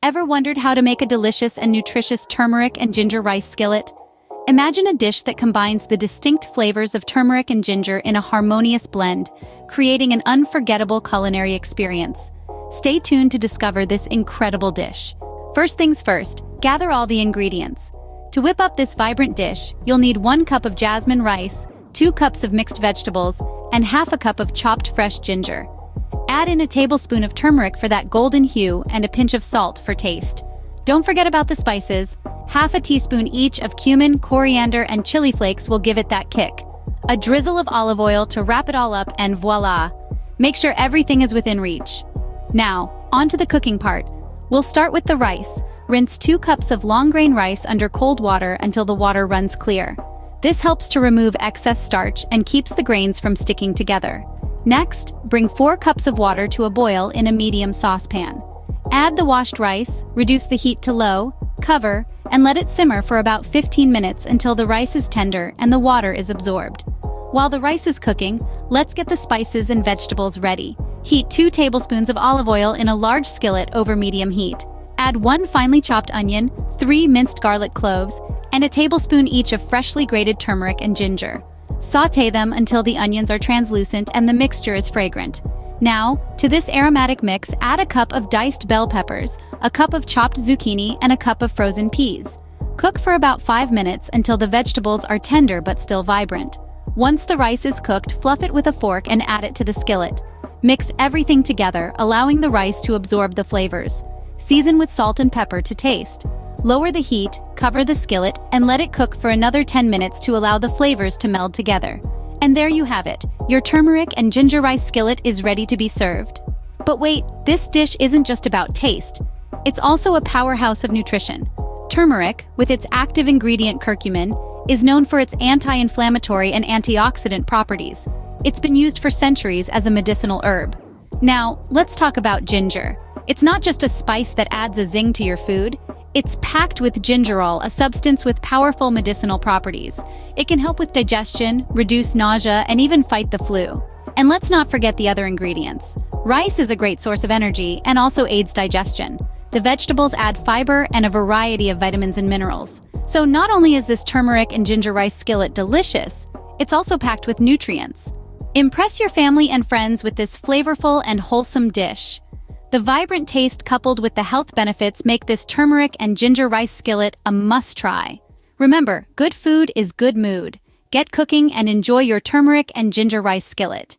Ever wondered how to make a delicious and nutritious turmeric and ginger rice skillet? Imagine a dish that combines the distinct flavors of turmeric and ginger in a harmonious blend, creating an unforgettable culinary experience. Stay tuned to discover this incredible dish. First things first, gather all the ingredients. To whip up this vibrant dish, you'll need 1 cup of jasmine rice, 2 cups of mixed vegetables, and half a cup of chopped fresh ginger. Add in a tablespoon of turmeric for that golden hue and a pinch of salt for taste. Don't forget about the spices. Half a teaspoon each of cumin, coriander, and chili flakes will give it that kick. A drizzle of olive oil to wrap it all up, and voila! Make sure everything is within reach. Now, on to the cooking part. We'll start with the rice. Rinse 2 cups of long-grain rice under cold water until the water runs clear. This helps to remove excess starch and keeps the grains from sticking together. Next, bring 4 cups of water to a boil in a medium saucepan. Add the washed rice, reduce the heat to low, cover, and let it simmer for about 15 minutes until the rice is tender and the water is absorbed. While the rice is cooking, let's get the spices and vegetables ready. Heat 2 tablespoons of olive oil in a large skillet over medium heat. Add 1 finely chopped onion, 3 minced garlic cloves, and a tablespoon each of freshly grated turmeric and ginger. Sauté them until the onions are translucent and the mixture is fragrant. Now, to this aromatic mix, add a cup of diced bell peppers, a cup of chopped zucchini, and a cup of frozen peas. Cook for about 5 minutes until the vegetables are tender but still vibrant. Once the rice is cooked, fluff it with a fork and add it to the skillet. Mix everything together, allowing the rice to absorb the flavors. Season with salt and pepper to taste. Lower the heat, cover the skillet, and let it cook for another 10 minutes to allow the flavors to meld together. And there you have it. Your turmeric and ginger rice skillet is ready to be served. But wait, this dish isn't just about taste. It's also a powerhouse of nutrition. Turmeric, with its active ingredient curcumin, is known for its anti-inflammatory and antioxidant properties. It's been used for centuries as a medicinal herb. Now, let's talk about ginger. It's not just a spice that adds a zing to your food. It's packed with gingerol, a substance with powerful medicinal properties. It can help with digestion, reduce nausea, and even fight the flu. And let's not forget the other ingredients. Rice is a great source of energy and also aids digestion. The vegetables add fiber and a variety of vitamins and minerals. So not only is this turmeric and ginger rice skillet delicious, it's also packed with nutrients. Impress your family and friends with this flavorful and wholesome dish. The vibrant taste coupled with the health benefits make this turmeric and ginger rice skillet a must-try. Remember, good food is good mood. Get cooking and enjoy your turmeric and ginger rice skillet.